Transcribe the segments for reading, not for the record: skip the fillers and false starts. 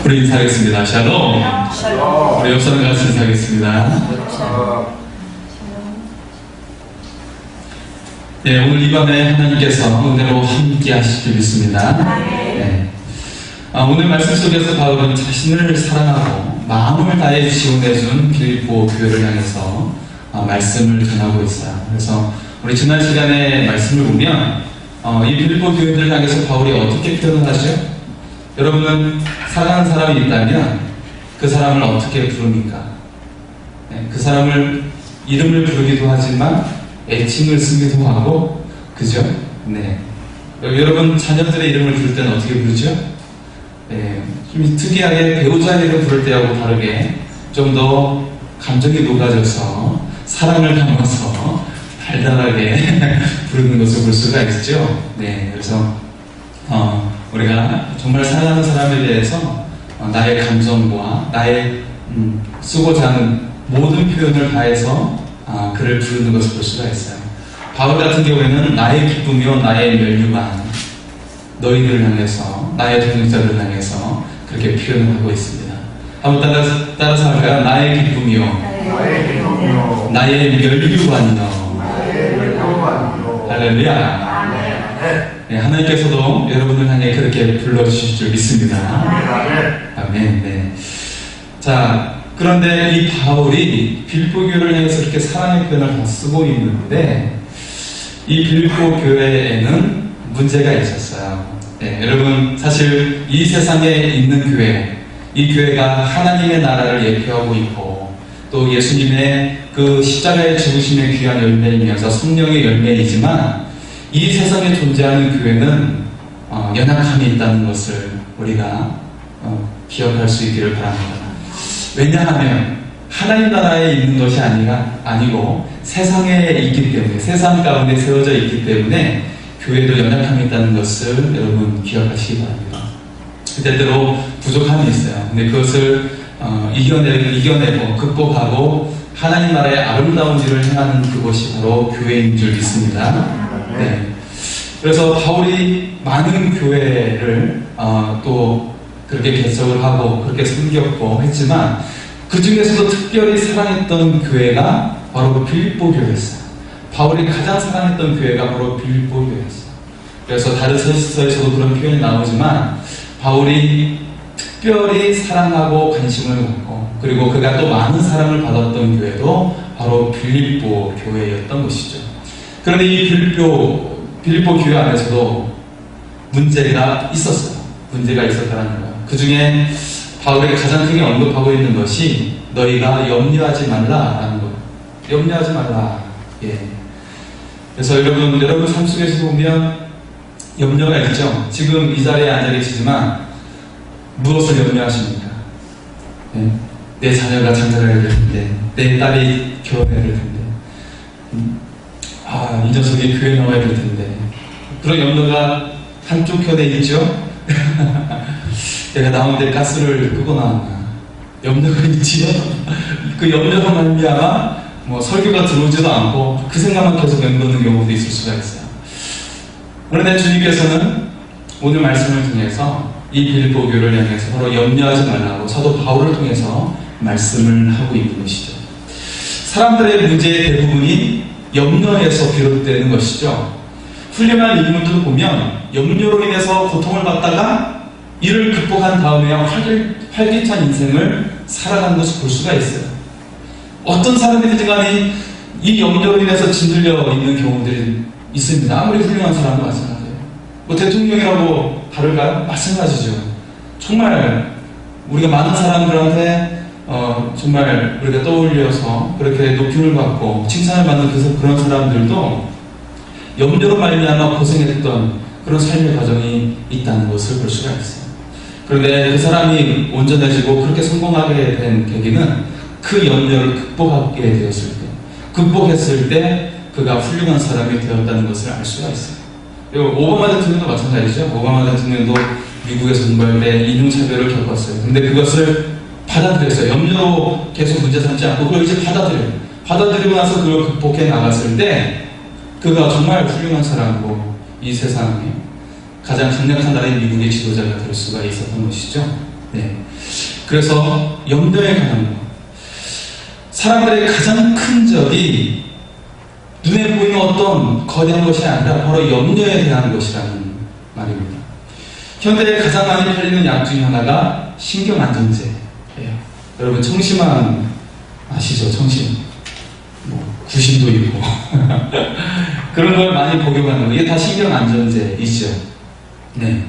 우리 인사하겠습니다. 샬롬. 우리 옆 사람 같이 인사하겠습니다. 네, 오늘 이 밤에 하나님께서 은혜로 함께 하실 줄 믿습니다. 네. 오늘 말씀 속에서 바울은 자신을 사랑하고 마음을 다해 지원해준 빌립보 교회를 향해서 말씀을 전하고 있어요. 그래서 우리 지난 시간에 말씀을 보면 이 빌립보 교회를 향해서 바울이 어떻게 표현을 하죠? 여러분은 사랑하는 사람이 있다면 그 사람을 어떻게 부릅니까? 네, 그 사람을 이름을 부르기도 하지만 애칭을 쓰기도 하고, 그죠? 네. 여러분 자녀들의 이름을 부를 때는 어떻게 부르죠? 네, 좀 특이하게 배우자 이름 부를 때하고 다르게 좀 더 감정이 녹아져서 사랑을 담아서 달달하게 부르는 것을 볼 수가 있죠. 네, 그래서 우리가 정말 사랑하는 사람에 대해서 나의 감정과 나의 쓰고자 하는 모든 표현을 다해서 그를 부르는 것을 볼 수가 있어요. 바울 같은 경우에는 나의 기쁨이요 나의 멸류관, 너희들을 향해서, 나의 동역자들을 향해서 그렇게 표현을 하고 있습니다. 한번 따라서 할까요? 나의 기쁨이요 나의 멸류관이요. 할렐루야. 네, 하나님께서도 여러분을 향해 그렇게 불러주실 줄 믿습니다. 아멘. 네. 자, 그런데 이 바울이 빌립보 교회를 향해서 이렇게 사랑의 표현을 다 쓰고 있는데, 이 빌립보 교회에는 문제가 있었어요. 네, 여러분, 사실 이 세상에 있는 교회, 이 교회가 하나님의 나라를 예표하고 있고, 또 예수님의 그 십자가의 죽으심의 귀한 열매이면서 성령의 열매이지만, 이 세상에 존재하는 교회는 연약함이 있다는 것을 우리가 기억할 수 있기를 바랍니다. 왜냐하면 하나님 나라에 있는 것이 아니고 세상에 있기 때문에, 세상 가운데 세워져 있기 때문에 교회도 연약함이 있다는 것을 여러분 기억하시기 바랍니다. 때때로 부족함이 있어요. 근데 그것을 이겨내고 극복하고 하나님 나라의 아름다운 일을 행하는 그것이 바로 교회인 줄 믿습니다. 네. 그래서 바울이 많은 교회를 또 그렇게 개척을 하고 그렇게 섬겼고 했지만, 그 중에서도 특별히 사랑했던 교회가 바로 빌립보 교회였어요. 바울이 가장 사랑했던 교회가 바로 빌립보 교회였어요. 그래서 다른 서에서도 그런 표현이 나오지만, 바울이 특별히 사랑하고 관심을 갖고, 그리고 그가 또 많은 사랑을 받았던 교회도 바로 빌립보 교회였던 것이죠. 그런데 이 빌립보 교회 안에서도 문제가 있었어요. 문제가 있었다는 거예요. 그 중에 바울에게 가장 크게 언급하고 있는 것이 너희가 염려하지 말라라는 거예요. 염려하지 말라. 예. 그래서 여러분 삶 속에서 보면 염려가 있죠. 지금 이 자리에 앉아 계시지만 무엇을 염려하십니까? 예. 내 자녀가 장가를 해야 될 텐데, 내 딸이 결혼해야 될 텐데, 이 녀석이 교회 나와야 될 텐데, 그런 염려가 한쪽 편에 있죠. 내가 나오는데 가스를 끄고 나왔나, 염려가 있지요. 그 염려로 말미암아 설교가 들어오지도 않고 그 생각만 계속 맴도는 경우도 있을 수가 있어요. 그런데 주님께서는 오늘 말씀을 통해서 이 빌립보 교회를 향해서 바로 염려하지 말라고 사도 바울을 통해서 말씀을 하고 있는 것이죠. 사람들의 문제의 대부분이 염려에서 비롯되는 것이죠. 훌륭한 인물들 보면 염려로 인해서 고통을 받다가 이를 극복한 다음에야 활기찬 인생을 살아가는 것을 볼 수가 있어요. 어떤 사람이든지 간에 이 염려로 인해서 짓눌려 있는 경우들이 있습니다. 아무리 훌륭한 사람도 마찬가지예요. 대통령이라고 다를까요? 마찬가지죠. 정말 우리가 많은 사람들한테 정말 우리가 떠올려서 그렇게 높임을 받고 칭찬을 받는 그런 사람들도 염려로 말미암아 고생했던 그런 삶의 과정이 있다는 것을 볼 수가 있어요. 그런데 그 사람이 온전해지고 그렇게 성공하게 된 계기는 그 염려를 극복하게 되었을 때, 극복했을 때 그가 훌륭한 사람이 되었다는 것을 알 수가 있어요. 그리고 오바마 대통령도 마찬가지죠. 오바마 대통령도 미국에서 공부할 때 인종차별을 겪었어요. 근데 그것을 받아들였어요. 염려로 계속 문제 삼지 않고 그걸 이제 받아들이고 나서 그걸 극복해 나갔을 때 그가 정말 훌륭한 사람이고 이 세상에 가장 강력한 나라인 미국의 지도자가 될 수가 있었던 것이죠. 네. 그래서 염려에 관한 것. 사람들의 가장 큰 적이 눈에 보이는 어떤 거대한 것이 아니라 바로 염려에 대한 것이라는 말입니다. 현대에 가장 많이 팔리는 약 중에 하나가 신경안정제예요. 여러분 청심환 아시죠? 청심. 구심도 있고 그런 걸 많이 복용하는 거. 이게 다 신경안정제이죠. 네.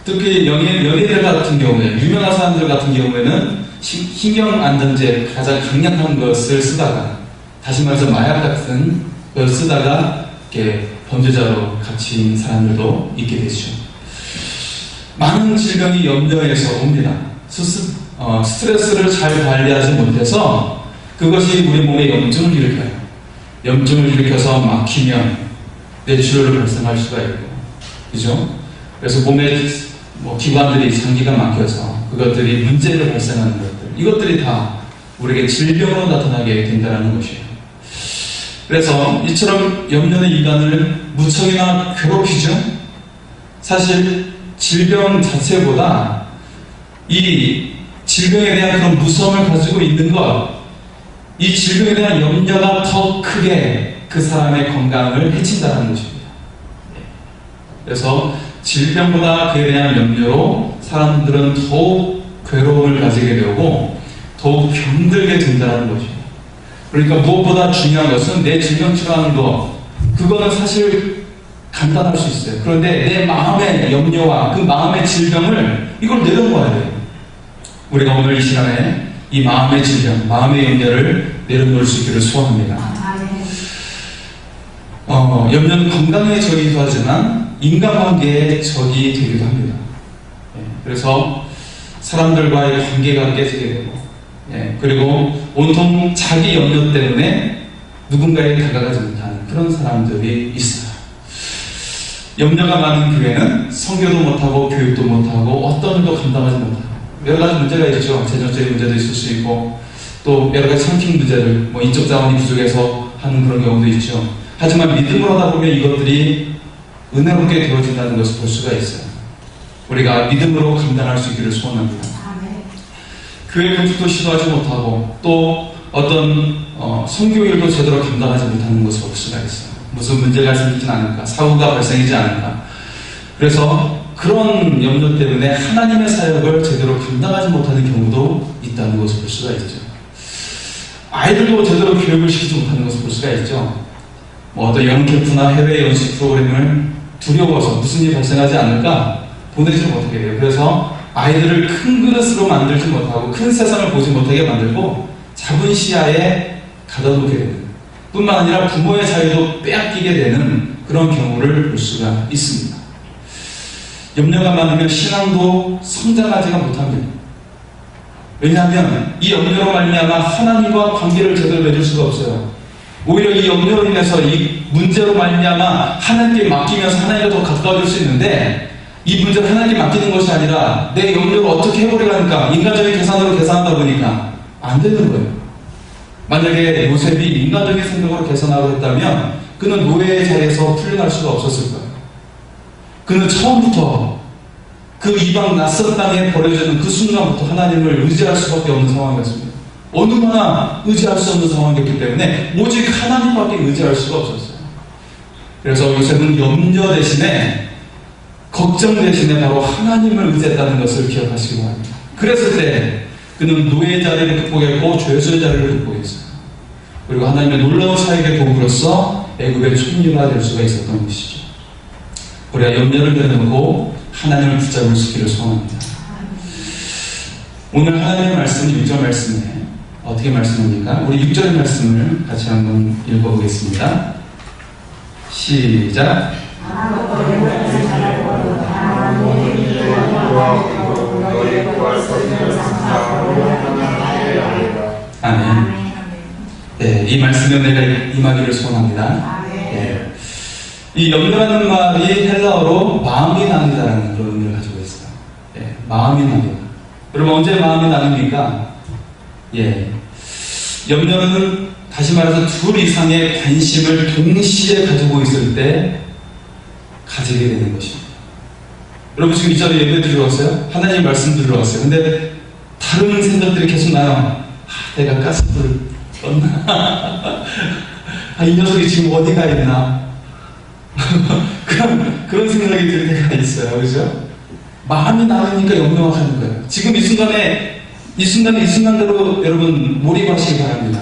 특히 연예인들 같은 경우에, 유명한 사람들 같은 경우에는 신경안정제 가장 강력한 것을 쓰다가, 다시 말해서 마약 같은 걸 쓰다가 이렇게 범죄자로 갇힌 사람들도 있게 되죠. 많은 질병이 염려에서 옵니다. 스트레스를 잘 관리하지 못해서 그것이 우리 몸에 염증을 일으켜요. 염증을 일으켜서 막히면 뇌출혈을 발생할 수가 있고, 그죠? 그래서 몸의 기관들이 장기가 막혀서 그것들이 문제를 발생하는 것들, 이것들이 다 우리에게 질병으로 나타나게 된다는 것이에요. 그래서 이처럼 염려는 인간을 무척이나 괴롭히죠. 사실 질병 자체보다 이 질병에 대한 그런 무서움을 가지고 있는 것, 이 질병에 대한 염려가 더 크게 그 사람의 건강을 해친다는 것입니다. 그래서 질병보다 그에 대한 염려로 사람들은 더욱 괴로움을 가지게 되고 더욱 병들게 된다는 것입니다. 그러니까 무엇보다 중요한 것은 내 질병 치료하는 것, 그거는 사실 간단할 수 있어요. 그런데 내 마음의 염려와 그 마음의 질병을 이걸 내려놓아야 돼요. 우리가 오늘 이 시간에 이 마음의 질병, 마음의 염려를 내려놓을 수 있기를 소원합니다. 염려는 건강에 적이기도 하지만 인간관계에 적이 되기도 합니다. 그래서 사람들과의 관계가 깨지게 되고, 그리고 온통 자기 염려 때문에 누군가에 다가가지 못하는 그런 사람들이 있어요. 염려가 많은 교회는 성교도 못하고 교육도 못하고 어떤 일도 감당하지 못하고 여러 가지 문제가 있죠. 재정적인 문제도 있을 수 있고 또 여러 가지 참킨 문제를 인적 자원이 부족해서 하는 그런 경우도 있죠. 하지만 믿음으로 하다 보면 이것들이 은혜롭게 되어진다는 것을 볼 수가 있어요. 우리가 믿음으로 감당할 수 있기를 소원합니다. 교회 건축도 시도하지 못하고 또 어떤 선교일도 제대로 감당하지 못하는 것을 볼 수가 있어요. 무슨 문제가 생기진 않을까, 사고가 발생하지 않을까. 그래서 그런 염려 때문에 하나님의 사역을 제대로 감당하지 못하는 경우도 있다는 것을 볼 수가 있죠. 아이들도 제대로 교육을 시키지 못하는 것을 볼 수가 있죠. 어떤 여름 캠프나 해외 연식 프로그램을 두려워서 무슨 일이 발생하지 않을까 보내지 못하게 돼요. 그래서 아이들을 큰 그릇으로 만들지 못하고 큰 세상을 보지 못하게 만들고 작은 시야에 가둬놓게 됩니다. 뿐만 아니라 부모의 자유도 빼앗기게 되는 그런 경우를 볼 수가 있습니다. 염려가 많으면 신앙도 성장하지가 못합니다. 왜냐하면 이 염려로 말미암아 하나님과 관계를 제대로 맺을 수가 없어요. 오히려 이 염려로 인해서 이 문제로 말미암아 하나님께 맡기면서 하나님과 더 가까워질 수 있는데 이 문제를 하나님께 맡기는 것이 아니라 내 염려를 어떻게 해보려고 하니까 인간적인 계산으로 계산하다 보니까 안 되는 거예요. 만약에 요셉이 인간적인 생각으로 계산하고 했다면 그는 노예의 자리에서 풀려날 수가 없었을 거예요. 그는 처음부터 그 이방 낯선 땅에 버려지는 그 순간부터 하나님을 의지할 수밖에 없는 상황이었습니다. 어느 하나 의지할 수 없는 상황이었기 때문에 오직 하나님밖에 의지할 수가 없었어요. 그래서 요셉은 염려 대신에 걱정 대신에 바로 하나님을 의지했다는 것을 기억하시기 바랍니다. 그랬을 때 그는 노예의 자리를 극복했고 죄수의 자리를 극복했어요. 그리고 하나님의 놀라운 사역의 도구로서 애굽의 총리가 될 수가 있었던 것이죠. 우리가 염려를 내려놓고 하나님을 붙잡을 수 있기를 소원합니다. 오늘 하나님의 말씀 6절 말씀에 어떻게 말씀합니까? 우리 6절 말씀을 같이 한번 읽어보겠습니다. 시작. 아멘. 네, 이 말씀에 내가 임하기를 소원합니다. 네. 이 염려라는 말이 헬라어로 마음이 나누다라는 그런 의미를 가지고 있어요. 네, 마음이 나누다. 여러분 언제 마음이 나눕니까? 예. 염려는 다시 말해서 둘 이상의 관심을 동시에 가지고 있을 때 가지게 되는 것입니다. 여러분 지금 이 자리에 예배 드리러 왔어요? 하나님 말씀 드리러 왔어요. 근데 다른 생각들이 계속 나요. 내가 가스불 껐나? 이 녀석이 지금 어디가 있나? 그런 생각이 들 때가 있어요. 그죠? 마음이 나가니까 염려하는 거예요. 지금 이 순간대로 여러분 몰입하시기 바랍니다.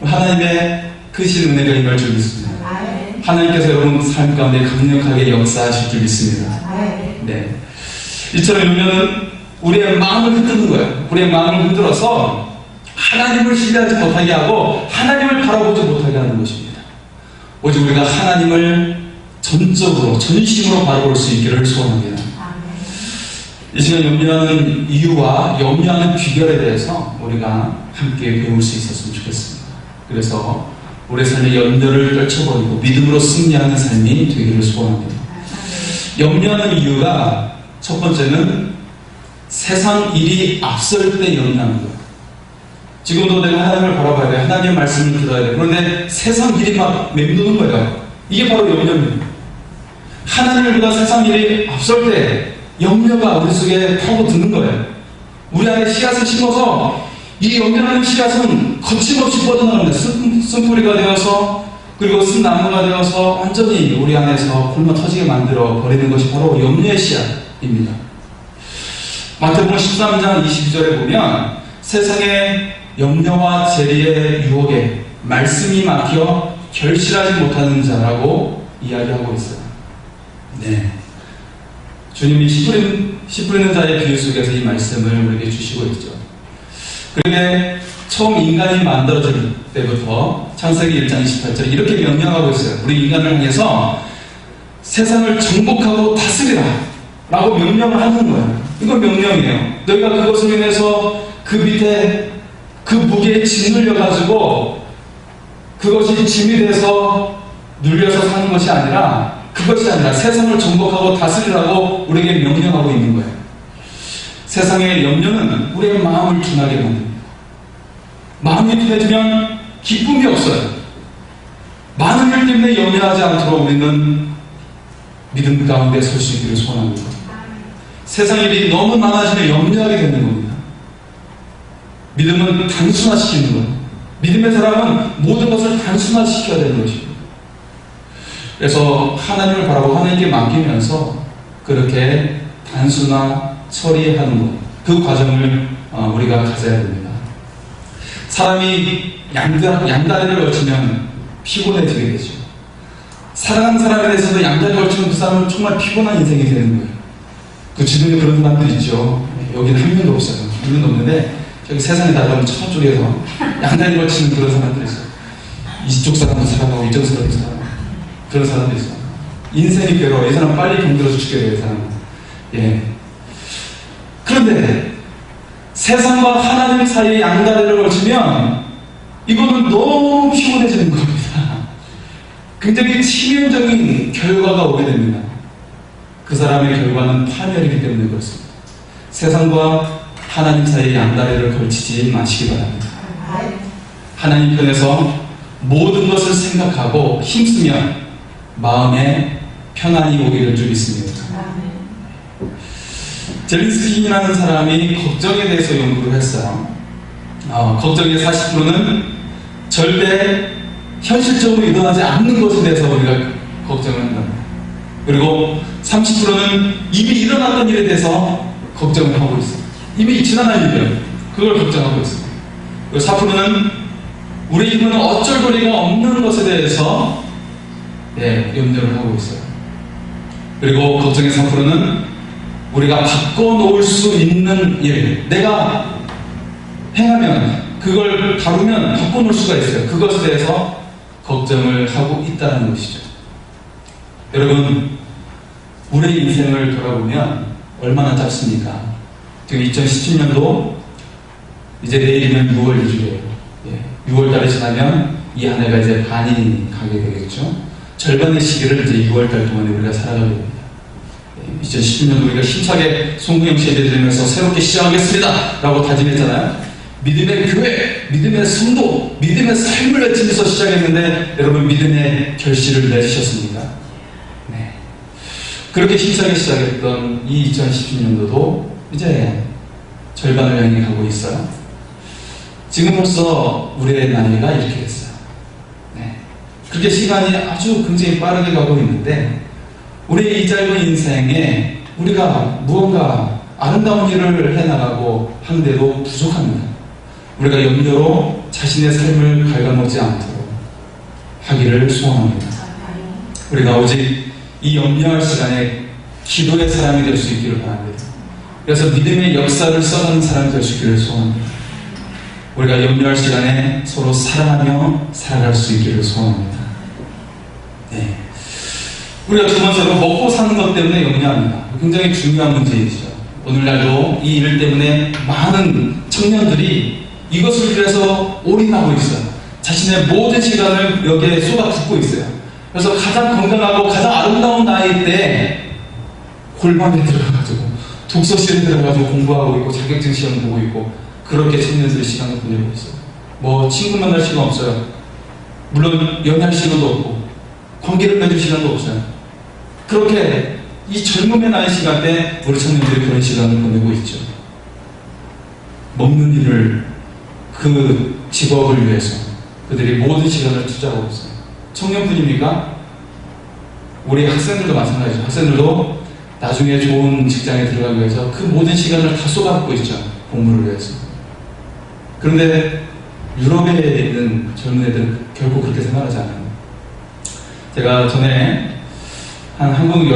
하나님의 크신 은혜가 임할 줄 믿습니다. 하나님께서 여러분 삶 가운데 강력하게 역사하실 줄 믿습니다. 네. 이처럼 염려는 우리의 마음을 흔드는 거예요. 우리의 마음을 흔들어서 하나님을 신뢰하지 못하게 하고 하나님을 바라보지 못하게 하는 것입니다. 오직 우리가 하나님을 전적으로 전심으로 바라볼 수 있기를 소원합니다. 이 시간 염려하는 이유와 염려하는 비결에 대해서 우리가 함께 배울 수 있었으면 좋겠습니다. 그래서 우리의 삶의 염려를 떨쳐버리고 믿음으로 승리하는 삶이 되기를 소원합니다. 염려하는 이유가 첫 번째는 세상 일이 앞설 때 염려하는 거예요. 지금도 내가 하나님을 바라봐야 돼요. 하나님의 말씀을 들어야 돼요. 그런데 세상 일이 막 맴도는 거예요. 이게 바로 염려입니다. 하나님을 보다 세상 일이 앞설 때 염려가 우리 속에 파고드는 거예요. 우리 안에 씨앗을 심어서 이 염려하는 씨앗은 거침없이 뻗어나갑니다. 쓴뿌리가 되어서 그리고 쓴나무가 되어서 완전히 우리 안에서 굶어 터지게 만들어 버리는 것이 바로 염려의 씨앗입니다. 마태복음 13장 22절에 보면 세상의 염려와 재리의 유혹에 말씀이 막혀 결실하지 못하는 자라고 이야기하고 있어요. 네. 주님이 씨 뿌리는 자의 비유 속에서 이 말씀을 우리에게 주시고 있죠. 그런데 처음 인간이 만들어질 때부터 창세기 1장 28절에 이렇게 명령하고 있어요. 우리 인간을 향해서 세상을 정복하고 다스리라 라고 명령을 하는 거예요. 이건 명령이에요. 너희가 그것으로 인해서 그 밑에 그 무게에 짓눌려가지고 그것이 짐이 돼서 눌려서 사는 것이 아니라 그것이 아니라 세상을 정복하고 다스리라고 우리에게 명령하고 있는 거예요. 세상의 염려는 우리의 마음을 둔하게 만듭니다. 마음이 둔해지면 기쁨이 없어요. 많은 일 때문에 염려하지 않도록 우리는 믿음 가운데 설 수 있기를 소원합니다. 세상 일이 너무 많아지면 염려하게 되는 겁니다. 믿음은 단순화시키는 거예요. 믿음의 사람은 모든 것을 단순화시켜야 되는 것입니다. 그래서 하나님을 바라보고 하나님께 맡기면서 그렇게 단순화 처리하는 것, 그 과정을 우리가 가져야 됩니다. 사람이 양다리를 걸치면 피곤해지게 되죠. 사랑하는 사람에 대해서도 양다리 걸치면 그 사람은 정말 피곤한 인생이 되는 거예요. 그 주변에 그런 사람들 있죠. 여기는 한 명도 없어요. 한 명도 없는데 저기 세상에 나가면 저쪽에서 양다리 걸치는 그런 사람들이 있어요. 이쪽 사람도 살아가고 이쪽 사람도 살아가고 그런 사람도 있어요. 인생이 괴로워. 이 사람 빨리 병들어서 죽게 돼요. 이 사람. 예. 그런데 세상과 하나님 사이에 양다리를 걸치면 이거는 너무 피곤해지는 겁니다. 굉장히 치명적인 결과가 오게 됩니다. 그 사람의 결과는 파멸이기 때문에 그렇습니다. 세상과 하나님 사이에 양다리를 걸치지 마시기 바랍니다. 하나님 편에서 모든 것을 생각하고 힘쓰면 마음에 편안이 오기를 줄 믿습니다. 젤린스키라는 사람이 걱정에 대해서 연구를 했어요. 걱정의 40%는 절대 현실적으로 일어나지 않는 것에 대해서 우리가 걱정을 한다. 그리고 30%는 이미 일어났던 일에 대해서 걱정을 하고 있어요. 이미 지나간 일이에요. 그걸 걱정하고 있어요. 그리고 4%는 우리 힘은 어쩔 도리가 없는 것에 대해서 염려를 하고 있어요. 그리고 걱정의 3%는 우리가 바꿔놓을 수 있는 일, 내가 행하면, 그걸 다루면 바꿔놓을 수가 있어요. 그것에 대해서 걱정을 하고 있다는 것이죠. 여러분, 우리의 인생을 돌아보면 얼마나 짧습니까? 지금 2017년도 이제 내일이면 6월 2주예요. 6월달이 지나면 이 한 해가 이제 반이 가게 되겠죠. 절반의 시기를 이제 6월달 동안에 우리가 살아가게 됩니다. 2017년도 우리가 힘차게 송구영 씨 예배 드리면서 새롭게 시작하겠습니다 라고 다짐했잖아요. 믿음의 교회, 믿음의 성도, 믿음의 삶을 외치면서 시작했는데 여러분 믿음의 결실을 맺으셨습니까? 네. 그렇게 힘차게 시작했던 이 2017년도도 이제 절반을 향해 가고 있어요. 지금 벌써 우리의 나이가 이렇게 됐어요. 네. 그렇게 시간이 아주 굉장히 빠르게 가고 있는데 우리의 이 짧은 인생에 우리가 무언가 아름다운 일을 해나가고 하는데도 부족합니다. 우리가 염려로 자신의 삶을 갉아먹지 않도록 하기를 소원합니다. 우리가 오직 이 염려할 시간에 기도의 사람이 될 수 있기를 바랍니다. 그래서 믿음의 역사를 써가는 사람이 될 수 있기를 소원합니다. 우리가 염려할 시간에 서로 사랑하며 살아갈 수 있기를 소원합니다. 네. 우리가 두 번째로 먹고 사는 것 때문에 염려합니다. 굉장히 중요한 문제이죠. 오늘날도 이 일 때문에 많은 청년들이 이것을 위해서 올인하고 있어요. 자신의 모든 시간을 여기에 쏟아붓고 있어요. 그래서 가장 건강하고 가장 아름다운 나이 때 골방에 들어가가지고 독서실에 들어가서 공부하고 있고 자격증 시험 보고 있고 그렇게 청년들의 시간을 보내고 있어요. 뭐 친구 만날 시간 없어요. 물론 연애할 시간도 없고 관계를 맺을 시간도 없어요. 그렇게 이 젊음의 나이 시간대 우리 청년들이 그런 시간을 보내고 있죠. 먹는 일을 그 직업을 위해서 그들이 모든 시간을 투자하고 있어요. 청년뿐입니까? 우리 학생들도 마찬가지죠. 학생들도 나중에 좋은 직장에 들어가기 위해서 그 모든 시간을 다 쏟아붓고 있죠. 공부를 위해서. 그런데 유럽에 있는 젊은 애들은 결코 그렇게 생각하지 않아요. 제가 전에 한 한국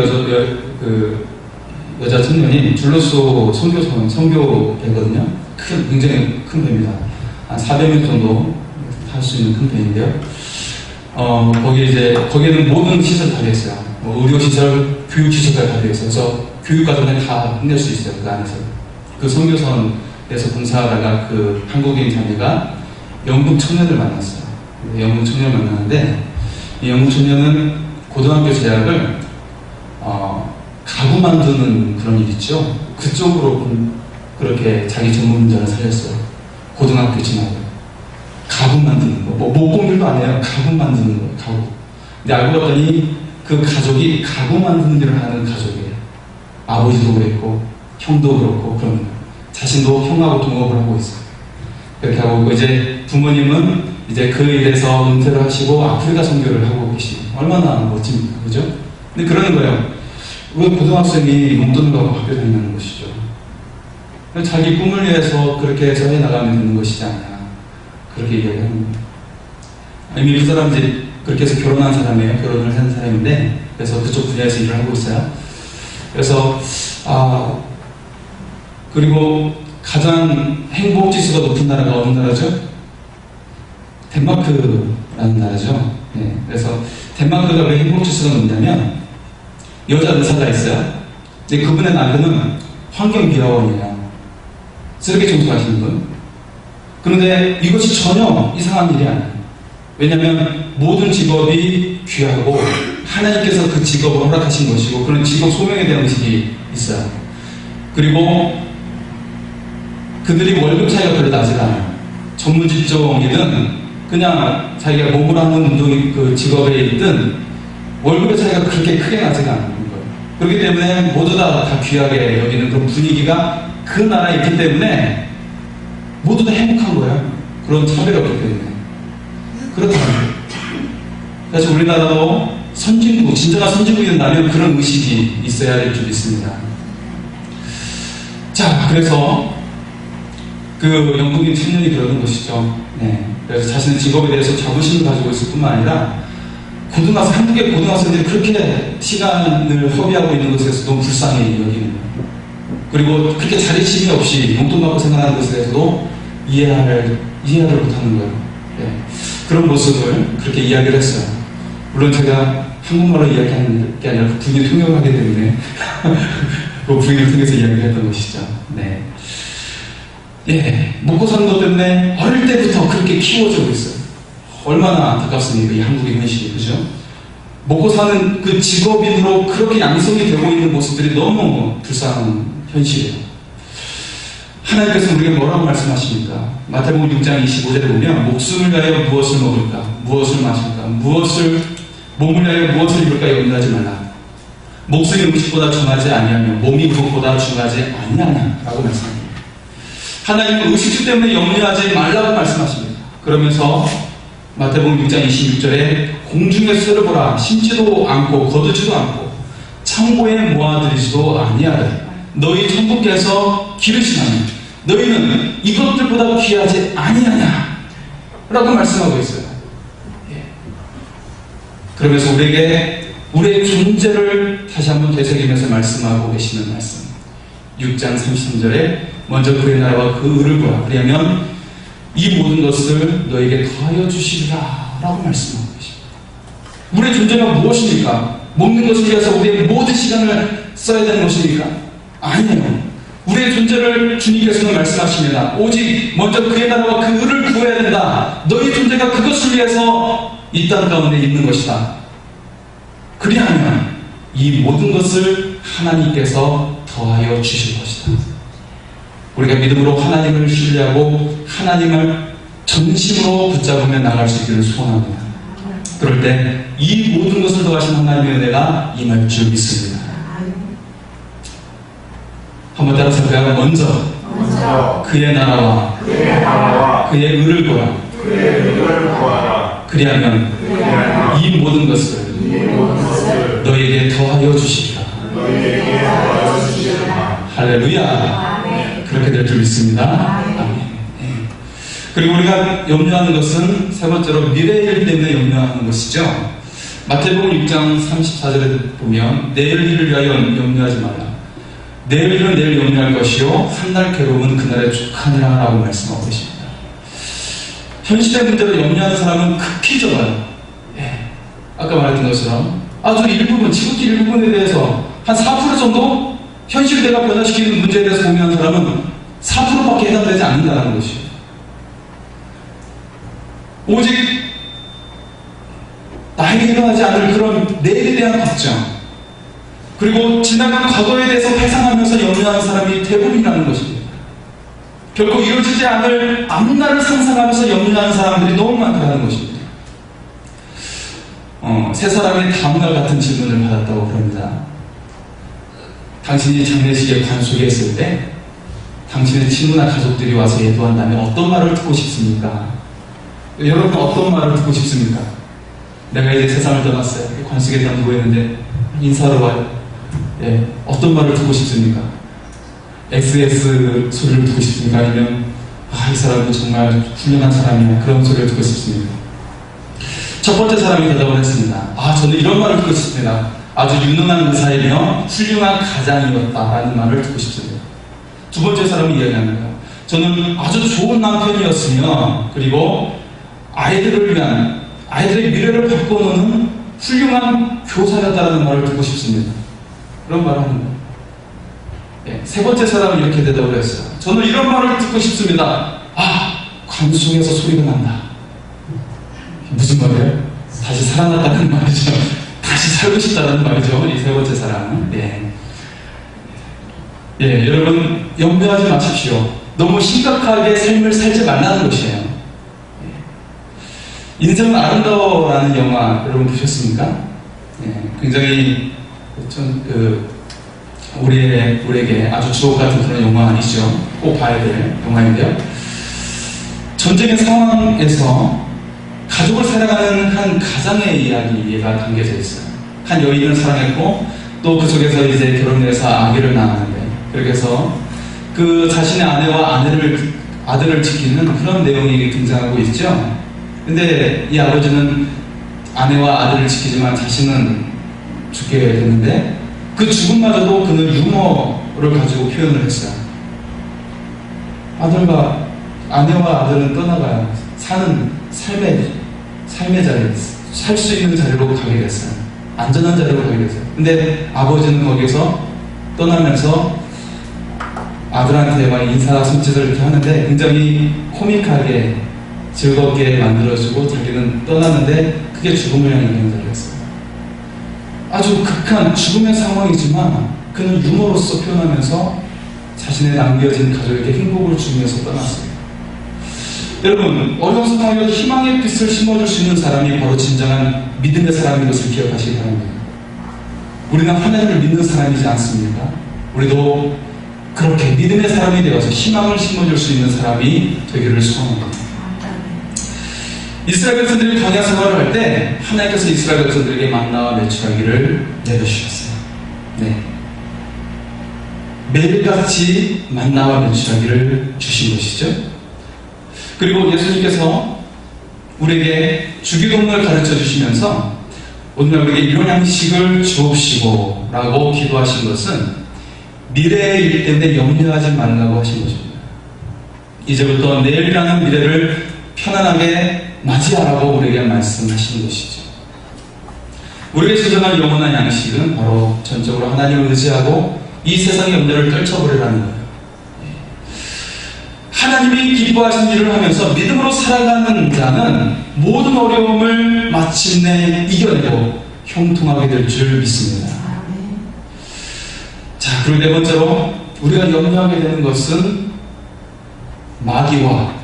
여자 청년이 줄로소 선교배거든요. 굉장히 큰 배입니다. 한 400명 정도 할 수 있는 큰 배인데요. 거기에는 모든 시설 다 되어 있어요. 의료시설, 교육시설까지 다 되어 있어요. 그래서 교육과정을 다 끝낼 수 있어요. 그 안에서. 그 선교선에서 봉사하다가 그 한국인 자매가 영국 청년을 만났어요. 영국 청년을 만났는데 이 영국 청년은 고등학교 재학을 가구 만드는 그런 일 있죠. 그쪽으로 그렇게 자기 전문 분야를 살렸어요. 고등학교 진학을. 가구 만드는 거. 뭐 목공일도 안 해요. 가구 만드는 거. 가구. 근데 알고 봤더니 그 가족이 가구 만드는 일을 하는 가족이에요. 아버지도 그랬고 형도 그렇고 그런 거예요. 자신도 형하고 동업을 하고 있어요. 그렇게 하고 있고 이제 부모님은 이제 그 일에서 은퇴를 하시고 아프리카 선교를 하고 계시고 얼마나 멋집니까, 그죠? 근데 그러는 거예요. 왜 고등학생이 용돈을 갖고 학교 다니는 것이죠? 자기 꿈을 위해서 그렇게 해서 해나가면 되는 것이지 않냐, 그렇게 이야기하는 겁니다. 이미 그 사람 이제 그렇게 해서 결혼한 사람이에요. 결혼을 한 사람인데 그래서 그쪽 분야에서 일을 하고 있어요. 그래서 그리고 가장 행복 지수가 높은 나라가 어느 나라죠? 덴마크라는 나라죠. 네, 그래서 덴마크가 왜 행복 지수가 높냐면 여자 의사가 있어요. 근데 그분의 남편은 환경미화원이에요. 쓰레기 청소하시는 분. 그런데 이것이 전혀 이상한 일이 아니에요. 왜냐하면 모든 직업이 귀하고 하나님께서 그 직업을 허락하신 것이고 그런 직업 소명에 대한 의식이 있어요. 그리고 그들이 월급 차이가 별로 나지가 않아요. 전문 직종이든 그냥 자기가 몸으로 하는 운동이 그 직업에 있든 월급의 차이가 그렇게 크게 나지가 않는 거예요. 그렇기 때문에 모두 다 귀하게 여기는 그런 분위기가 그 나라에 있기 때문에 모두 다 행복한 거예요. 그런 차별이 없기 때문에. 그렇다는 거예요. 그래서 우리나라도 선진국, 진정한 선진국이 된다면 그런 의식이 있어야 될 줄 믿습니다. 자, 그래서 그 영국인 청년이 그러는 것이죠. 네. 그래서 자신의 직업에 대해서 자부심을 가지고 있을 뿐만 아니라 한국의 고등학생들이 그렇게 시간을 허비하고 있는 것에 대해서 너무 불쌍히 여기는 거예요. 그리고 그렇게 자립심이 없이 용돈 받고 생각하는 것에 대해서도 이해를 못하는 거예요. 네. 그런 모습을 그렇게 이야기를 했어요. 물론 제가 한국말로 이야기하는 게 아니라 그 부인이 통역하기 때문에 그 부인을 통해서 이야기를 했던 것이죠. 네. 예, 먹고 사는 것 때문에 어릴 때부터 그렇게 키워주고 있어요. 얼마나 안타깝습니까, 이 한국의 현실이, 그죠? 먹고 사는 그 직업인으로 그렇게 양성이 되고 있는 모습들이 너무 불쌍한 현실이에요. 하나님께서 우리에게 뭐라고 말씀하십니까? 마태복음 6장 25절에 보면 목숨을 위하여 무엇을 먹을까? 무엇을 마실까? 몸을 위하여 무엇을 입을까? 염려하지 말라. 목숨이 음식보다 중하지 아니하며 몸이 그것보다 중하지 아니하냐 라고 말씀합니다. 하나님은 의식주 때문에 염려하지 말라고 말씀하십니다. 그러면서 마태복음 6장 26절에 공중의 새를 보라, 심지도 않고 거두지도 않고 창고에 모아들이지도 아니하되 너희 천부께서 기르시나니 너희는 이것들보다 귀하지 아니하냐 라고 말씀하고 있어요. 그러면서 우리에게 우리의 존재를 다시 한번 되새기면서 말씀하고 계시는 말씀, 6장 33절에 먼저 그의 나라와 그 의를 구하라, 그리하면 이 모든 것을 너에게 더하여 주시리라 라고 말씀하고 계십니다. 우리의 존재가 무엇입니까? 먹는 것을 위해서 우리의 모든 시간을 써야 되는 것입니까? 아니에요. 우리의 존재를 주님께서는 말씀하십니다. 오직 먼저 그의 나라와 그 의를 구해야 된다. 너희 존재가 그것을 위해서 이 땅 가운데 있는 것이다. 그리하면 이 모든 것을 하나님께서 더하여 주실 것이다. 우리가 믿음으로 하나님을 신뢰하고 하나님을 전심으로 붙잡으며 나갈 수 있기를 소원합니다. 그럴 때 이 모든 것을 더하신 하나님의 은혜가 임할 줄 믿습니다. 한번 따라서 할까요? 먼저 그의 나라와 그의 의를 구하라. 그리하면 이 모든 것을 너에게 더하여 주시리라. 할렐루야. 그렇게 될 줄 믿습니다. 아멘. 그리고 우리가 염려하는 것은 세 번째로 미래일 때문에 염려하는 것이죠. 마태복음 6장 34절에 보면 내일 일을 위하여 염려하지 말라. 내일 일은 내일 염려할 것이요 한날 괴로움은 그날의 족하니라 라고 말씀하고 계십니다. 현실의 문제로 염려하는 사람은 극히 적어요. 아까 말했던 것처럼 아주 일부분, 지극히 일부분에 대해서 한 4% 정도 현실대가 변화시키는 문제에 대해서 고민하는 사람은 4%밖에 해당되지 않는다는 것이에요. 오직 나에게 일어나지 않을 그런 내일에 대한 걱정, 그리고 지나간 과거에 대해서 회상하면서 염려하는 사람이 대부분이라는 것입니다. 결코 이루어지지 않을 앞날을 상상하면서 염려하는 사람들이 너무 많다는 것입니다. 세 사람이 다음날 같은 질문을 받았다고 그럽니다. 당신이 장례식에 관속에 있을 때 당신의 친구나 가족들이 와서 예도한다면 어떤 말을 듣고 싶습니까? 여러분 어떤 말을 듣고 싶습니까? 내가 이제 세상을 떠났어요. 관속에 다 누워있는데 인사하러 와요. 어떤 말을 듣고 싶습니까? XS 소리를 듣고 싶습니까? 아니면 이 사람은 정말 훌륭한 사람이야, 그런 소리를 듣고 싶습니까? 첫 번째 사람이 대답을 했습니다. 저는 이런 말을 듣고 싶습니다. 아주 유능한 의사이며 훌륭한 가장이었다라는 말을 듣고 싶습니다. 두 번째 사람이 이야기합니다. 저는 아주 좋은 남편이었으며 그리고 아이들의 미래를 바꿔놓는 훌륭한 교사였다라는 말을 듣고 싶습니다. 그런 말을 하는 거예요. 세 번째 사람은 이렇게 대답을 했어요. 저는 이런 말을 듣고 싶습니다. 관속에서 소리가 난다. 무슨 말이에요? 다시 살아났다는 말이죠. 다시 살고 싶다는 말이죠. 이 세 번째 사람은. 여러분 염려하지 마십시오. 너무 심각하게 삶을 살지 말라는 것이에요. 인생은 아름다워라는 영화 여러분 보셨습니까? 굉장히 우리에게 아주 주옥 같은 그런 영화 아니죠. 꼭 봐야 될 영화인데요. 전쟁의 상황에서 가족을 사랑하는 한 가장의 이야기가 담겨져 있어요. 한 여인을 사랑했고 또 그 속에서 이제 결혼해서 아기를 낳았는데, 그렇게 해서 그 자신의 아내와 아들을 지키는 그런 내용이 등장하고 있죠. 근데 이 아버지는 아내와 아들을 지키지만 자신은 죽게 됐는데 그 죽음마저도 그는 유머를 가지고 표현을 했어요. 아내와 아들은 떠나가야 사는 삶의 자리, 살 수 있는 자리로 가게 됐어요. 안전한 자리로 가게 됐어요. 근데 아버지는 거기서 떠나면서 아들한테 막 인사 손짓을 이렇게 하는데 굉장히 코믹하게 즐겁게 만들어주고 자기는 떠나는데 그게 죽음을 향해 가는 자리였어요. 아주 극한 죽음의 상황이지만 그는 유머로서 표현하면서 자신의 남겨진 가족에게 행복을 주면서 떠났어요. 여러분, 어려운 상황에도 희망의 빛을 심어줄 수 있는 사람이 바로 진정한 믿음의 사람인 것을 기억하시기 바랍니다. 우리는 하나님을 믿는 사람이지 않습니까? 우리도 그렇게 믿음의 사람이 되어서 희망을 심어줄 수 있는 사람이 되기를 소원합니다. 이스라엘 백성들이 광야 생활을 할 때 하나님께서 이스라엘 백성들에게 만나와 메추라기를 내려주셨어요. 네. 매일같이 만나와 메추라기를 주신 것이죠. 그리고 예수님께서 우리에게 주기도문을 가르쳐 주시면서 오늘 우리에게 이런 양식을 주옵시고 라고 기도하신 것은 미래의 일 때문에 염려하지 말라고 하신 것입니다. 이제부터 내일이라는 미래를 편안하게 맞이하라고 우리에게 말씀하시는 것이죠. 우리에게 주전한 영원한 양식은 바로 전적으로 하나님을 의지하고 이 세상의 염려를 떨쳐버리라는 거예요. 하나님이 기뻐하신 일을 하면서 믿음으로 살아가는 자는 모든 어려움을 마침내 이겨내고 형통하게 될 줄 믿습니다. 자, 그리고 네 번째로 우리가 염려하게 되는 것은 마귀와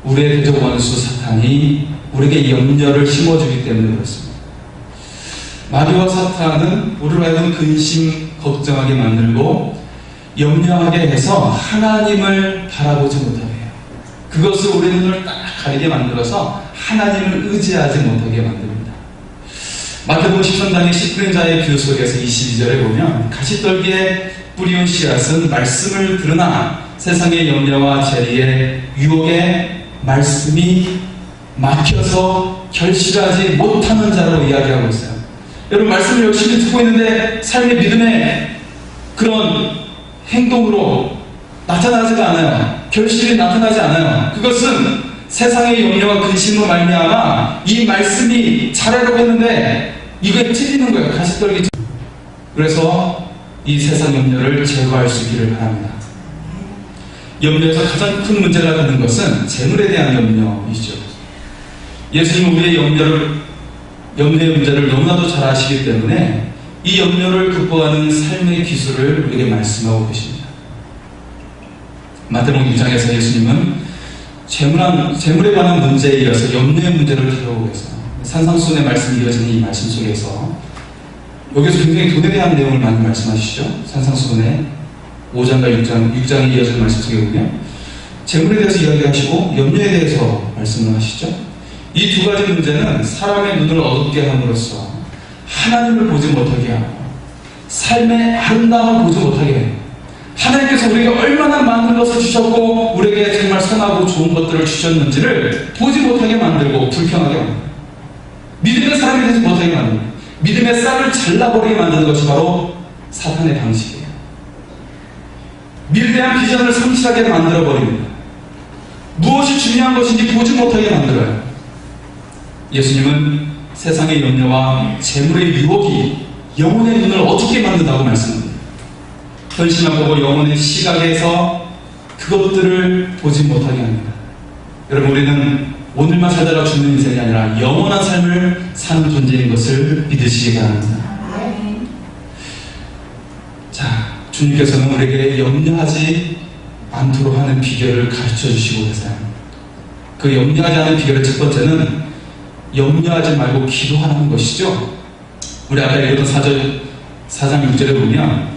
우리의 대적 원수 사탄이 우리에게 염려를 심어주기 때문에 그렇습니다. 마귀와 사탄은 우리를 하여금 근심, 걱정하게 만들고 염려하게 해서 하나님을 바라보지 못하게 해요. 그것을 우리 눈을 딱 가리게 만들어서 하나님을 의지하지 못하게 만듭니다. 마태복음 13장의 씨 뿌린 자의 뷰 속에서 22절에 보면 가시떨기에 뿌리온 씨앗은 말씀을 들으나 세상의 염려와 재리의 유혹에 말씀이 막혀서 결실하지 못하는 자로 이야기하고 있어요. 여러분, 말씀을 열심히 듣고 있는데 삶의 믿음의 그런 행동으로 나타나지가 않아요. 결실이 나타나지 않아요. 그것은 세상의 염려와 근심으로 말미암아 이 말씀이 잘하려고 했는데 이거에 틀리는 거예요. 가시떨기. 그래서 이 세상 염려를 제거할 수 있기를 바랍니다. 염려에서 가장 큰 문제가 되는 것은 재물에 대한 염려이죠. 예수님은 우리의 염려의 문제를 너무나도 잘 아시기 때문에 이 염려를 극복하는 삶의 기술을 우리에게 말씀하고 계십니다. 마태복음 6장에서 예수님은 재물에 관한 문제에 이어서 염려의 문제를 다루고 계세요. 산상수훈의 말씀이 이어지는 이 말씀 속에서 여기서 굉장히 돈에 대한 내용을 많이 말씀하시죠. 산상수훈의 5장과 6장에 이어지는 말씀 속에 보면 재물에 대해서 이야기하시고 염려에 대해서 말씀을 하시죠. 이 두 가지 문제는 사람의 눈을 어둡게 함으로써 하나님을 보지 못하게 하고 삶의 아름다움을 보지 못하게 해요. 하나님께서 우리에게 얼마나 많은 것을 주셨고 우리에게 정말 선하고 좋은 것들을 주셨는지를 보지 못하게 만들고 불평하게 만들고 믿음의 사람이 되지 못하게 만들고 믿음의 쌀을 잘라버리게 만드는 것이 바로 사탄의 방식이에요. 미래에 대한 비전을 상실하게 만들어버립니다. 무엇이 중요한 것인지 보지 못하게 만들어요. 예수님은 세상의 염려와 재물의 유혹이 영혼의 눈을 어둡게 만든다고 말씀합니다. 현실만 보고 영혼의 시각에서 그것들을 보지 못하게 합니다. 여러분, 우리는 오늘만 살다가 죽는 인생이 아니라 영원한 삶을 사는 존재인 것을 믿으시기 바랍니다. 자, 주님께서는 우리에게 염려하지 않도록 하는 비결을 가르쳐 주시고 계세요. 그 염려하지 않는 비결의 첫 번째는 염려하지 말고 기도하는 것이죠. 우리 아까 읽었던 4장 6절에 보면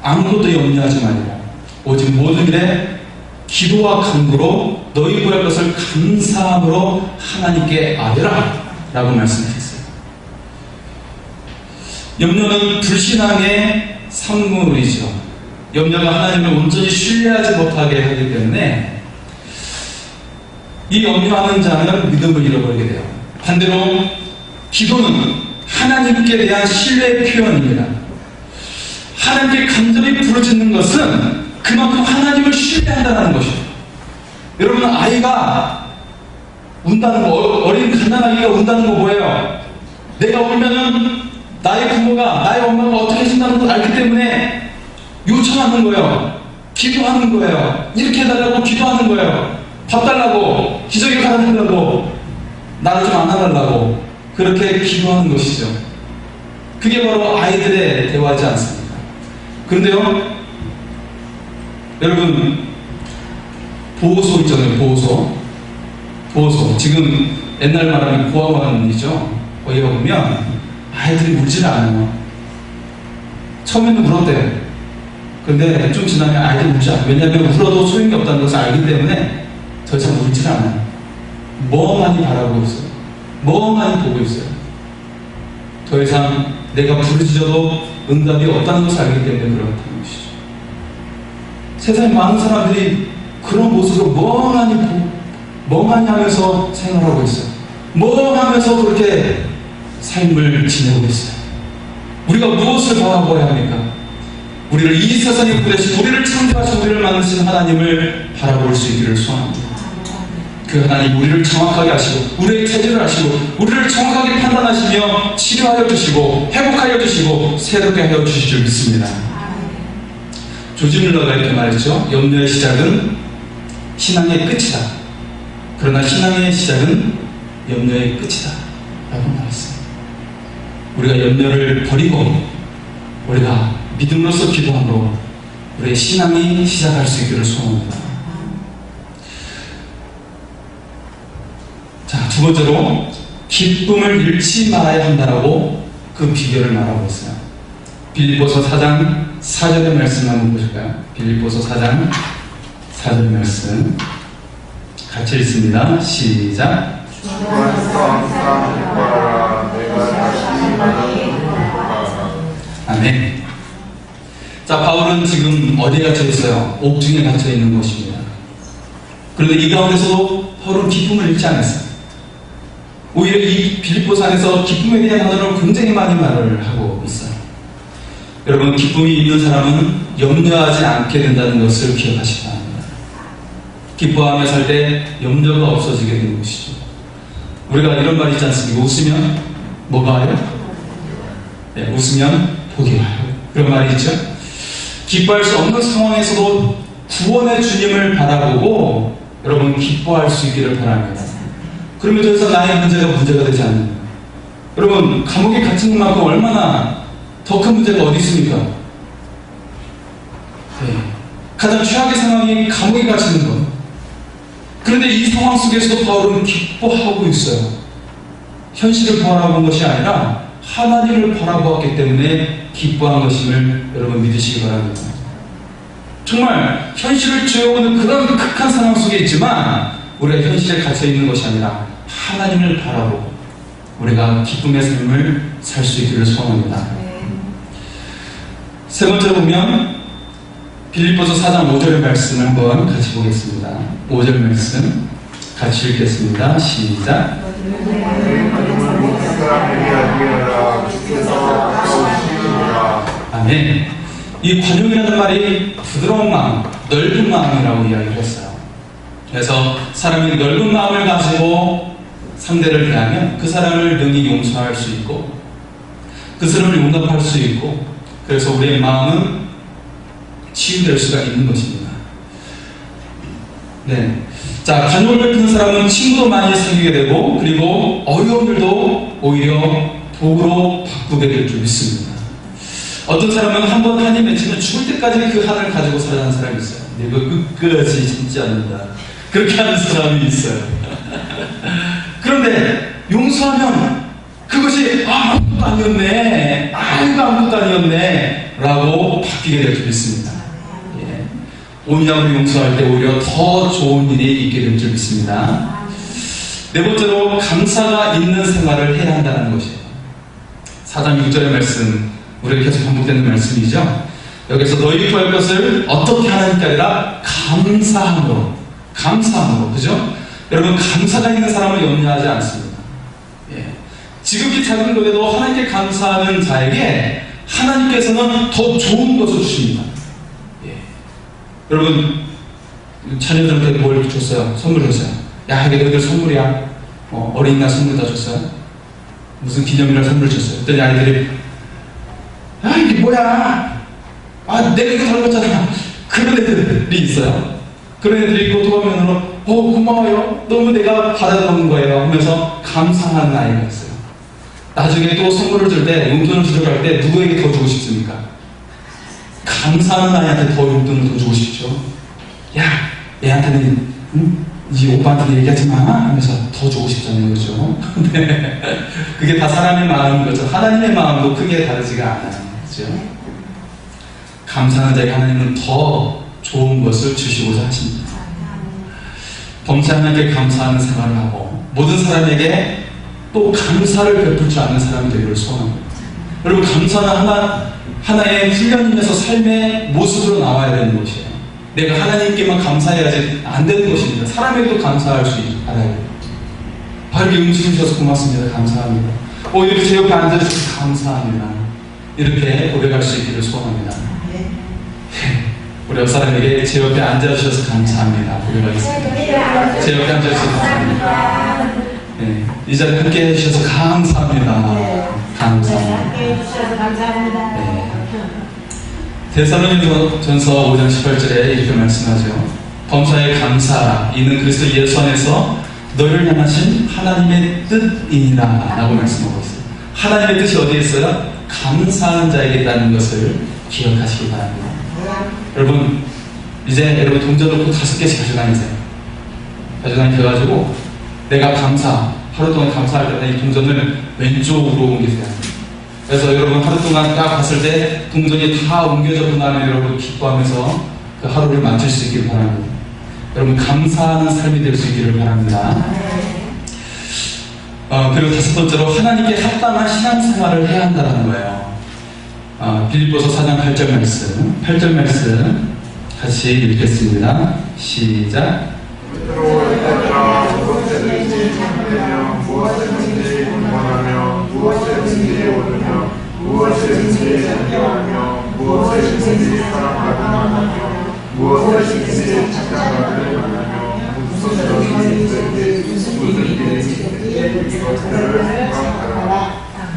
아무것도 염려하지 말고 오직 모든 일에 기도와 간구로 너희 구할 것을 감사함으로 하나님께 아뢰라 라고 말씀하셨어요. 염려는 불신앙의 산물이죠. 염려가 하나님을 온전히 신뢰하지 못하게 하기 때문에 이 염려하는 자는 믿음을 잃어버리게 돼요. 반대로 기도는 하나님께 대한 신뢰의 표현입니다. 하나님께 간절히 부르짖는 것은 그만큼 하나님을 신뢰한다는 것이에요. 여러분, 아이가 운다는 거, 어린 갓난아기가 운다는 거 뭐예요? 내가 울면은 나의 부모가, 나의 엄마가 어떻게 해준다는 걸 알기 때문에 요청하는 거예요. 기도하는 거예요. 이렇게 해달라고 기도하는 거예요. 밥 달라고, 기저귀 갈아달라고, 나를 좀 안아달라고 그렇게 기도하는 것이죠. 그게 바로 아이들의 대화지 않습니까? 그런데요, 여러분, 보호소 있잖아요. 보호소. 지금 옛날 말하면 보호관이죠. 거기 가보면 아이들이 울지를 않아요. 처음에는 울었대요. 근데 좀 지나면 알게 울지 않아요. 왜냐하면 울어도 소용이 없다는 것을 알기 때문에 더 이상 울질 않아요. 멍하니 바라보고 있어요. 멍하니 보고 있어요. 더 이상 내가 부르짖어도 응답이 없다는 것을 알기 때문에 그렇다는 것이죠. 세상에 많은 사람들이 그런 모습으로 멍하니 하면서 생활하고 있어요. 멍하면서 그렇게 삶을 지내고 있어요. 우리가 무엇을 바라보아야 합니까? 우리를 이 세상에 보내신, 우리를 창조하신, 우리를 만드신 하나님을 바라볼 수 있기를 소원합니다. 그 하나님 우리를 정확하게 아시고 우리의 체질을 아시고 우리를 정확하게 판단하시며 치료하여 주시고 회복하여 주시고 새롭게 하여 주실 줄 믿습니다. 조지 뮬러가 이렇게 말했죠. 염려의 시작은 신앙의 끝이다. 그러나 신앙의 시작은 염려의 끝이다 라고 말했습니다. 우리가 염려를 버리고 우리가 믿음으로써 기도함으로 우리의 신앙이 시작할 수 있기를 소원합니다. 자, 두 번째로 기쁨을 잃지 말아야 한다라고 그 비결을 말하고 있어요. 빌립보서 4장 4절의 말씀 한번 보실까요? 빌립보서 4장 4절 말씀 같이 읽습니다. 시작. 아멘. 자, 바울은 지금 어디에 갇혀 있어요? 옥중에 갇혀 있는 것입니다. 그런데 이 가운데서도 바울은 기쁨을 잃지 않았어요. 오히려 이 빌립보서 안에서 기쁨에 대한 단어를 굉장히 많이 말을 하고 있어요. 여러분, 기쁨이 있는 사람은 염려하지 않게 된다는 것을 기억하시기 바랍니다. 기뻐하며 살 때 염려가 없어지게 되는 것이죠. 우리가 이런 말이 있지 않습니까? 웃으면 뭐가 와요? 네, 웃으면 복이 와요. 그런 말이 있죠. 기뻐할 수 없는 상황에서도 구원의 주님을 바라보고 여러분 기뻐할 수 있기를 바랍니다. 그러면 더 이상 나의 문제가 되지 않는 거예요. 여러분, 감옥에 갇힌 만큼 얼마나 더 큰 문제가 어디 있습니까? 네. 가장 최악의 상황이 감옥에 갇히는 것. 그런데 이 상황 속에서도 바울은 기뻐하고 있어요. 현실을 바라본 것이 아니라 하나님을 바라보았기 때문에 기뻐한 것임을 여러분 믿으시기 바랍니다. 정말 현실을 죄어오는 그런 극한 상황 속에 있지만 우리가 현실에 갇혀 있는 것이 아니라 하나님을 바라보고 우리가 기쁨의 삶을 살 수 있기를 소원합니다. 세 번째로 보면 빌립보서 4장 5절의 말씀을 한번 같이 보겠습니다. 5절 말씀 같이 읽겠습니다. 시작. 아멘. 이 관용이라는 말이 부드러운 마음, 넓은 마음이라고 이야기를 했어요. 그래서 사람이 넓은 마음을 가지고 상대를 대하면 그 사람을 능히 용서할 수 있고 그 사람을 용납할 수 있고 그래서 우리의 마음은 치유될 수가 있는 것입니다. 네. 자, 관용을 베푸는 사람은 친구도 많이 사귀게 되고 그리고 어려운 일도 오히려 복으로 바꾸게 될 줄 믿습니다. 어떤 사람은 한번 한이 맺히면 죽을 때까지 그 한을 가지고 살아가는 사람이 있어요. 내가 끝까지 참지 않는다. 그렇게 하는 사람이 있어요. 그런데 용서하면 그것이 아무것도 아니었네, 아무것도 아니었네 라고 바뀌게 될 줄 믿습니다. 예. 온유함으로 용서할 때 오히려 더 좋은 일이 있게 될 줄 믿습니다. 네 번째로 감사가 있는 생활을 해야 한다는 것이에요. 4장 6절의 말씀, 우리가 계속 반복되는 말씀이죠. 여기서 너희 구할 것을 어떻게 하나님께 아니라 감사함으로, 그죠? 여러분, 감사가 있는 사람을 염려하지 않습니다. 예. 지극히 작은 것에도 하나님께 감사하는 자에게 하나님께서는 더 좋은 것을 주십니다. 예. 여러분, 자녀들한테 뭘 줬어요? 선물 줬어요. 야, 이게 너희들 선물이야. 어린이날 선물 다 줬어요. 무슨 기념일날 선물 줬어요. 그랬더니 아이들이 아, 이게 뭐야? 아, 내가 이거 닮았잖아. 그런 애들이 있어요. 그런 애들이 있고 또 화면으로 고마워요. 너무 내가 받아놓은 거예요. 하면서 감사하는 아이가 있어요. 나중에 또 선물을 줄 때, 용돈을 주려고 할 때 누구에게 더 주고 싶습니까? 감사하는 아이한테 더 용돈을 더 주고 싶죠. 야, 얘한테는 이 오빠한테 얘기하지 마 하면서 더 주고 싶잖아요. 그죠? 근데 그게 다 사람의 마음인 거죠. 하나님의 마음도 크게 다르지가 않아요. 그죠? 감사하는 자에게 하나님은 더 좋은 것을 주시고자 하십니다. 범사 하나님께 감사하는 생활을 하고 모든 사람에게 또 감사를 베풀 줄 아는 사람이 되기를 소원합니다. 여러분, 감사는 하나의 훈련이면서 삶의 모습으로 나와야 되는 것이에요. 내가 하나님께만 감사해야지 안 되는 것입니다. 사람에게도 감사할 수 알아야 돼요. 바로 음식을 주셔서 고맙습니다. 감사합니다. 이렇게 제 옆에 앉아주셔서 감사합니다. 이렇게 고백할 수 있기를 소원합니다. 우리 옆 사람에게 제 옆에 앉아주셔서 감사합니다. 고백하겠습니다. 제 옆에 앉아주셔서 감사합니다. 네, 이 자리에 함께 해주셔서 감사합니다. 감사합니다. 네. 데살로니가전서 5장 18절에 이렇게 말씀하죠. 범사에 감사 이는 그리스도 예수 안에서 너희를 향하신 하나님의 뜻이니라 라고 말씀하고 있어요. 하나님의 뜻이 어디에 있어요? 감사하는 자에게 있다는 것을 기억하시기 바랍니다. 여러분, 이제 여러분 동전 놓고 5개씩 가져다니세요. 가져다니셔가지고 내가 하루 동안 감사할 때 이 동전을 왼쪽으로 옮기세요. 그래서 여러분 하루 동안 딱 봤을 때 동전이 다 옮겨졌구나 여러분 기뻐하면서 그 하루를 마칠 수 있기를 바랍니다. 여러분, 감사하는 삶이 될 수 있기를 바랍니다. 그리고 5번째로 하나님께 합당한 신앙생활을 해야 한다는 거예요. 빌립보서 4장 8절 말씀 같이 읽겠습니다. 시작. 무엇이든지 참되며 무엇이든지 원하며 무엇이든지 오르며 무엇이든지 존경하며 무엇이든지 사랑하며 무엇이든지 착각하기를 원하며 무슨 일이 이것들을 생각하라.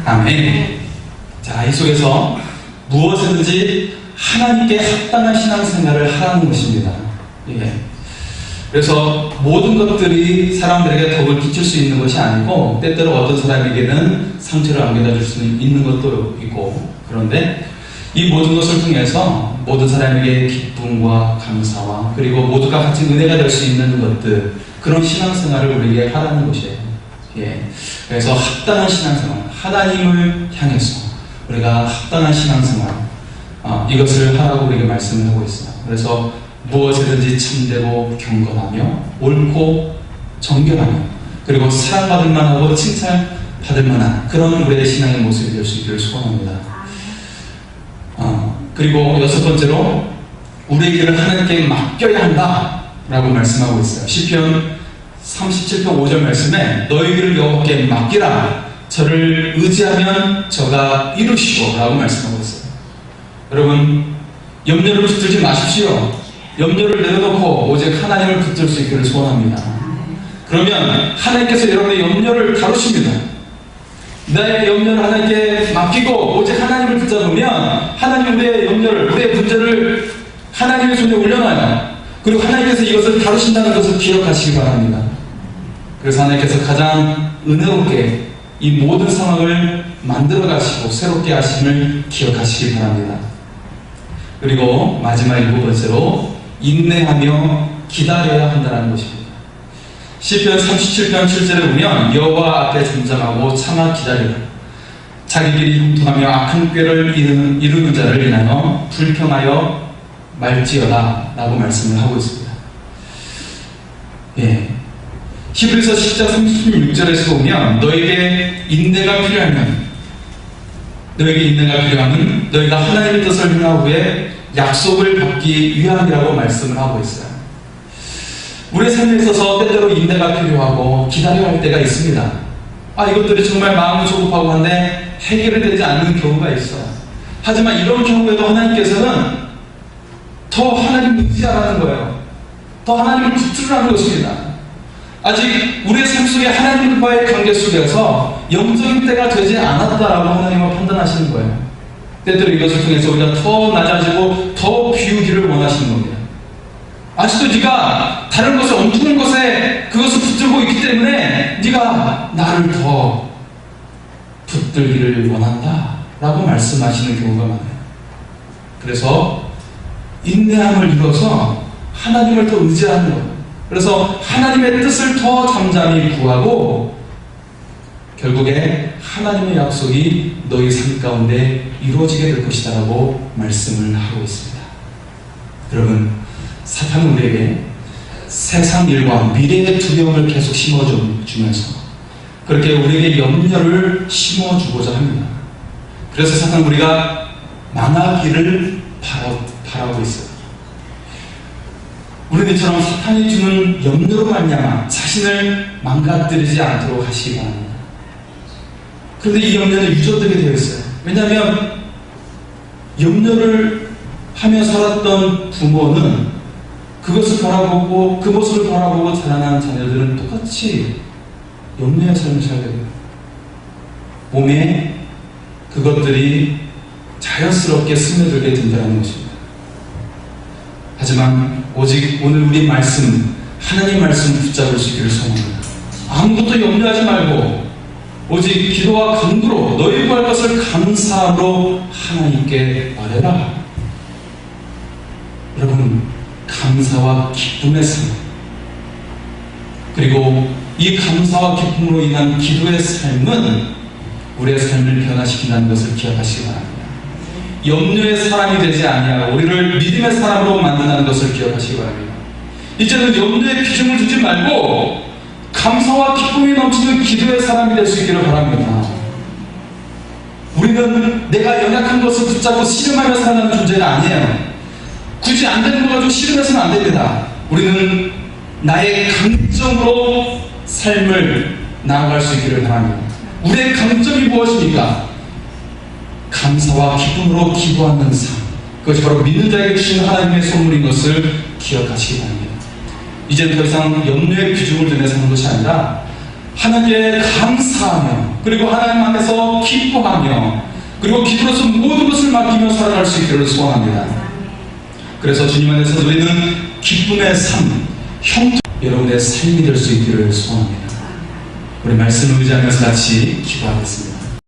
아멘. 자, 이 속에서 무엇이든지 하나님께 합당한 신앙생활을 하라는 것입니다. 예. 그래서 모든 것들이 사람들에게 덕을 끼칠 수 있는 것이 아니고 때때로 어떤 사람에게는 상처를 안겨다 줄 수 있는 것도 있고, 그런데 이 모든 것을 통해서 모든 사람에게 기쁨과 감사와 그리고 모두가 같이 은혜가 될 수 있는 것들, 그런 신앙생활을 우리에게 하라는 것이에요. 예. 그래서 합당한 신앙생활, 하나님을 향해서 우리가 합당한 신앙생활, 이것을 하라고 우리에게 말씀을 하고 있어요. 그래서 무엇이든지 참되고 경건하며 옳고 정결하며 그리고 사랑받을 만하고 칭찬받을 만한 그런 우리의 신앙의 모습이 될 수 있기를 소원합니다. 그리고 6번째로 우리의 길을 하나님께 맡겨야 한다라고 말씀하고 있어요. 시편 37편 5절 말씀에 너희 길을 여호와께 맡기라, 저를 의지하면 저가 이루시고 라고 말씀하고 있어요. 여러분, 염려를 붙들지 마십시오. 염려를 내려놓고 오직 하나님을 붙들 수 있기를 소원합니다. 그러면 하나님께서 여러분의 염려를 다루십니다. 내 염려를 하나님께 맡기고 오직 하나님을 붙잡으면 하나님은 우리의 염려를, 우리의 문제를 하나님의 손에 올려놔요. 그리고 하나님께서 이것을 다루신다는 것을 기억하시기 바랍니다. 그래서 하나님께서 가장 은혜롭게 이 모든 상황을 만들어 가시고 새롭게 하심을 기억하시기 바랍니다. 그리고 마지막 7번째로 인내하며 기다려야 한다는 것입니다. 시편 37편 7절에 보면 여호와 앞에 잠잠하고 참아 기다리라, 자기 길이 형통하며 악한 꾀를 이루는 자를 인하여 불평하여 말지어다 라고 말씀을 하고 있습니다. 예. 히브리서 10장 36절에서 보면 너에게 인내가 필요하면 너희가 하나님의 뜻을 행한 후에 약속을 받기 위함이라고 말씀을 하고 있어요. 우리의 삶에 있어서 때때로 인내가 필요하고 기다려야 할 때가 있습니다. 이것들이 정말 마음은 조급하고 한데 해결이 되지 않는 경우가 있어요. 하지만 이런 경우에도 하나님께서는 더 하나님을 의지하라는 거예요. 더 하나님을 붙들라는 것입니다. 아직 우리의 삶 속에 하나님과의 관계 속에서 영적인 때가 되지 않았다라고 하나님은 판단하시는 거예요. 때때로 이것을 통해서 우리가 더 낮아지고 더 비우기를 원하시는 겁니다. 아직도 네가 다른 것을 엉뚱한 것에 그것을 붙들고 있기 때문에 네가 나를 더 붙들기를 원한다 라고 말씀하시는 경우가 많아요. 그래서 인내함을 이뤄서 하나님을 더 의지하는 거예요. 그래서 하나님의 뜻을 더 잠잠히 구하고 결국에 하나님의 약속이 너희 삶 가운데 이루어지게 될 것이다 라고 말씀을 하고 있습니다. 여러분, 사탄은 우리에게 세상 일과 미래의 두려움을 계속 심어주면서 그렇게 우리에게 염려를 심어주고자 합니다. 그래서 사탄은 우리가 망하기를 바라고 있어요. 우리들처럼 사탄이 주는 염려로 말미암아 자신을 망가뜨리지 않도록 하시기 바랍니다. 그런데 이 염려는 유저되게 되어 있어요. 왜냐하면 염려를 하며 살았던 부모는 그것을 바라보고 그 모습을 바라보고 자라난 자녀들은 똑같이 염려의 삶을 살게 돼요. 몸에 그것들이 자연스럽게 스며들게 된다는 것입니다. 하지만 오직 오늘 우리 말씀, 하나님 말씀 붙잡을 수 있기를 소원합니다. 아무것도 염려하지 말고 오직 기도와 간구로 너희 구할 것을 감사함으로 하나님께 말해라. 여러분, 감사와 기쁨의 삶, 그리고 이 감사와 기쁨으로 인한 기도의 삶은 우리의 삶을 변화시킨다는 것을 기억하시기 바랍니다. 염려의 사람이 되지 아니하고 우리를 믿음의 사람으로 만든다는 것을 기억하시기 바랍니다. 이제는 염려의 비중을 두지 말고 감사와 기쁨이 넘치는 기도의 사람이 될 수 있기를 바랍니다. 우리는 내가 연약한 것을 붙잡고 씨름하며 살아가는 존재가 아니에요. 굳이 안 되는 거 가지고 씨름해서는 안 됩니다. 우리는 나의 강점으로 삶을 나아갈 수 있기를 바랍니다. 우리의 강점이 무엇입니까? 감사와 기쁨으로 기도하는 삶, 그것이 바로 믿는 자에게 주신 하나님의 선물인 것을 기억하시기 바랍니다. 이제 더 이상 염려의 비중을 두며 사는 것이 아니라 하나님께 감사하며 그리고 하나님 앞에서 기뻐하며 그리고 기도로서 모든 것을 맡기며 살아갈 수 있기를 소원합니다. 그래서 주님 안에서 우리는 기쁨의 삶, 형통 여러분의 삶이 될 수 있기를 소원합니다. 우리 말씀을 의지하면서 같이 기도하겠습니다.